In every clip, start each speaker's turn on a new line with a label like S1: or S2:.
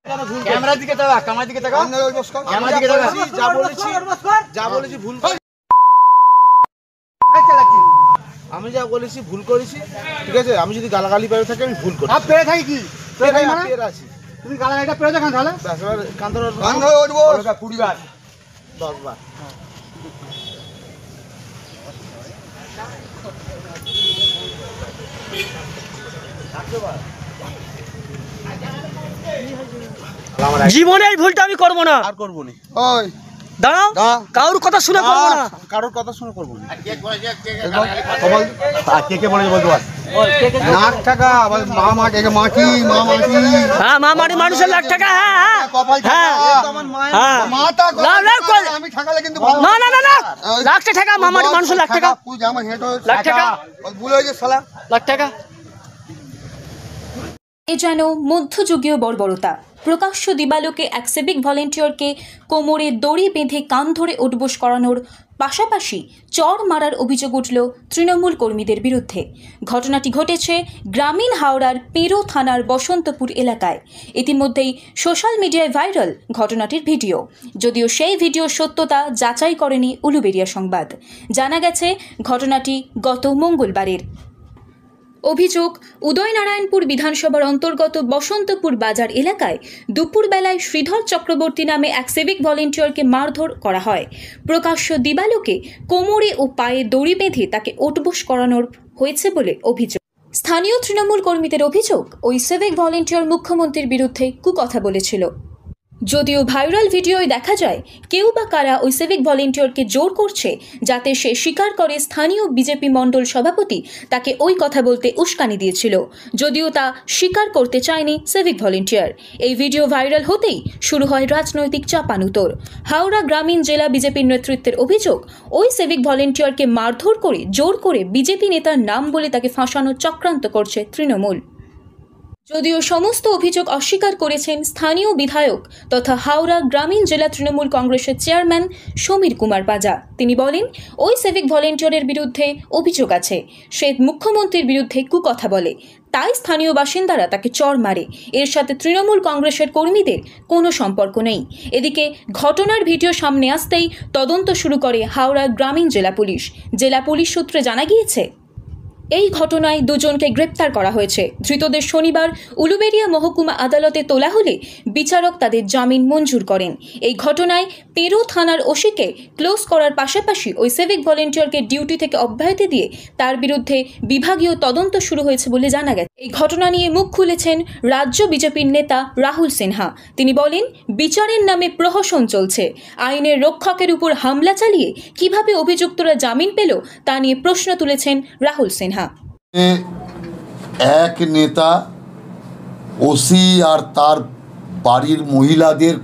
S1: ক্যামেরার দিকে তাকা, ক্যামেরার দিকে তাকা, ক্যামেরার দিকে তাকা।
S2: যা বলেছি ভুল, আমি যা বলেছি ভুল করেছি, ঠিক আছে? আমি যদি গালাগালি পেয়ে থাকি আমি ভুল করি।
S1: পেয়ে থাকি কি? পেয়ে থাকি মানে?
S2: পেয়ে আছি।
S1: তুমি গালাগালিটা পেয়ে দেখান তাহলে?
S2: কান ধরে
S1: উঠবো 20 বার
S2: 10 বার।
S3: জীবনে এই ভুলটা আমি করবো না,
S2: আর করবো না।
S1: ওই
S3: দাঁড়াও, কারোর কথা শুনে করবো না।
S2: কারোর কথা শুনে করবো না।
S1: কে বলেছে বলতে পার? লাখ টাকা মা মা কে মা কি মা মা কি?
S3: হ্যাঁ, মা মাটি মানুষের লাখ টাকা। হ্যাঁ হ্যাঁ
S1: কপাল
S3: হ্যাঁ হ্যাঁ,
S1: মাটা আমি ঠাকালে কিন্তু
S3: না না না না, লাখটা টাকা মা মাটি মানুষের লাখ টাকা,
S1: তুই আমার হেড
S3: লাখ টাকা,
S1: ভুল হয়ে গেছে শালা,
S3: লাখ টাকা।
S4: এ যেন মধ্যযুগীয় বর্বরতা। প্রকাশ্য দিবালোকে এক সিভিক ভলেন্টিয়ারকে কোমরে দড়ি বেঁধে কান ধরে উঠবোস করানোর পাশাপাশি চড় মারার অভিযোগ উঠল তৃণমূল কর্মীদের বিরুদ্ধে। ঘটনাটি ঘটেছে গ্রামীণ হাওড়ার পেরো থানার বসন্তপুর এলাকায়। ইতিমধ্যেই সোশ্যাল মিডিয়ায় ভাইরাল ঘটনাটির ভিডিও, যদিও সেই ভিডিওর সত্যতা যাচাই করেনি উলুবেড়িয়া সংবাদ। জানা গেছে ঘটনাটি গত মঙ্গলবারের। অভিযোগ, উদয়নারায়ণপুর বিধানসভার অন্তর্গত বসন্তপুর বাজার এলাকায় দুপুরবেলায় শ্রীধর চক্রবর্তী নামে এক সিভিক ভলেন্টিয়ারকে মারধর করা হয়। প্রকাশ্য দিবালোকে কোমরে ও পায়ে দড়ি বেঁধে তাকে উঠবোস করানোর হয়েছে বলে অভিযোগ। স্থানীয় তৃণমূল কর্মীদের অভিযোগ, ওই সিভিক ভলেন্টিয়ার মুখ্যমন্ত্রীর বিরুদ্ধে কুকথা বলেছিল। যদিও ভাইরাল ভিডিওয় দেখা যায় কেউ বা কারা ওই সিভিক ভলেন্টিয়ারকে জোর করছে যাতে সে স্বীকার করে স্থানীয় বিজেপি মণ্ডল সভাপতি তাকে ওই কথা বলতে উস্কানি দিয়েছিল, যদিও তা স্বীকার করতে চায়নি সিভিক ভলেন্টিয়ার। এই ভিডিও ভাইরাল হতেই শুরু হয় রাজনৈতিক চাপানুতোর। হাওড়া গ্রামীণ জেলা বিজেপির নেতৃত্বের অভিযোগ, ওই সিভিক ভলেন্টিয়ারকে মারধর করে জোর করে বিজেপি নেতার নাম বলে তাকে ফাঁসানোর চক্রান্ত করছে তৃণমূল। যদিও সমস্ত অভিযোগ অস্বীকার করেছেন স্থানীয় বিধায়ক তথা হাওড়া গ্রামীণ জেলা তৃণমূল কংগ্রেসের চেয়ারম্যান সমীর কুমার পাজা। তিনি বলেন, ওই সিভিক ভলেন্টিয়ারের বিরুদ্ধে অভিযোগ আছে, সে মুখ্যমন্ত্রীর বিরুদ্ধে কুকথা বলে, তাই স্থানীয় বাসিন্দারা তাকে চড় মারে। এর সাথে তৃণমূল কংগ্রেসের কর্মীদের কোনো সম্পর্ক নেই। এদিকে ঘটনার ভিডিও সামনে আসতেই তদন্ত শুরু করে হাওড়া গ্রামীণ জেলা পুলিশ। জেলা পুলিশ সূত্রে জানা গিয়েছে, এই ঘটনায় দুজনকে গ্রেপ্তার করা হয়েছে। ধৃতদের শনিবার উলুবেড়িয়া মহকুমা আদালতে তোলা হলে বিচারক তাদের জামিন মঞ্জুর করেন। এই ঘটনায় পেরো থানার ওসিকে ক্লোজ করার পাশাপাশি ওই সিভিক ভলেন্টিয়ারকে ডিউটি থেকে অব্যাহতি দিয়ে তার বিরুদ্ধে বিভাগীয় তদন্ত শুরু হয়েছে বলে জানা গেছে। এই ঘটনা নিয়ে মুখ খুলেছেন রাজ্য বিজেপির নেতা রাহুল সিনহা। তিনি বলেন, বিচারের নামে প্রহসন চলছে, আইনের রক্ষকের উপর হামলা চালিয়ে কিভাবে অভিযুক্তরা জামিন পেল তা নিয়ে প্রশ্ন তুলেছেন রাহুল সিনহা।
S5: এক নেতা ওসি আর তার বাড়ির মহিলাদের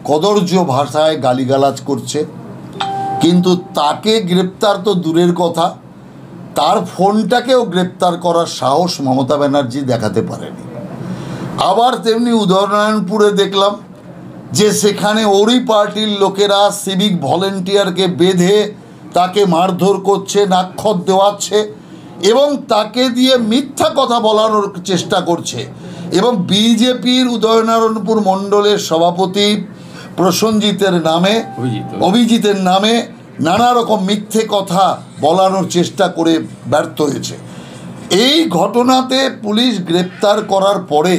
S5: কদর্য ভাষায় গালিগালাজ করছে, কিন্তু তাকে গ্রেপ্তার তো দূরের কথা, তার ফোনটাকেও গ্রেপ্তার করার সাহস মমতা ব্যানার্জি দেখাতে পারেনি। আবার তেমনি উদয়নারায়ণপুরে দেখলাম যে সেখানে ওরই পার্টির লোকেরা সিভিক ভলেন্টিয়ারকে বেঁধে তাকে মারধর করছে, নাক্ষর দেওয়াচ্ছে এবং তাকে দিয়ে মিথ্যা কথা বলানোর চেষ্টা করছে। এবং বিজেপির উদয়নারায়ণপুর মণ্ডলের সভাপতি প্রসেনজিতের নামে, অভিজিতের নামে নানা রকম মিথ্যে কথা বলানোর চেষ্টা করে ব্যর্থ হয়েছে। এই ঘটনাতে পুলিশ গ্রেপ্তার করার পরে,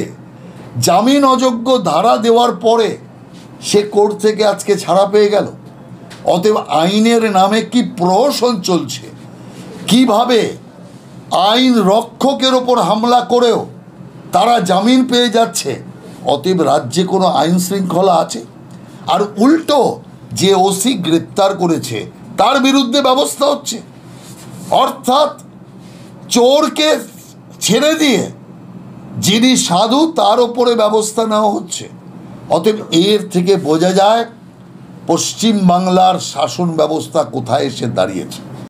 S5: জামিন অযোগ্য ধারা দেওয়ার পরে সে কোর্ট থেকে আজকে ছাড়া পেয়ে গেল। অতএব আইনের নামে কি প্রহসন চলছে, কিভাবে আইন রক্ষকের ওপর হামলা করেও তারা জামিন পেয়ে যাচ্ছে। অতএব রাজ্যে কোনো আইন শৃঙ্খলা আছে? আর উল্টো যে ওসি গ্রেপ্তার করেছে তার বিরুদ্ধে ব্যবস্থা হচ্ছে, অর্থাৎ চোরকে ছেড়ে দিয়ে যিনি সাধু তার ওপরে ব্যবস্থা নেওয়া হচ্ছে। অতএব এর থেকে বোঝা যায় পশ্চিম বাংলার শাসন ব্যবস্থা কোথায় এসে দাঁড়িয়েছে।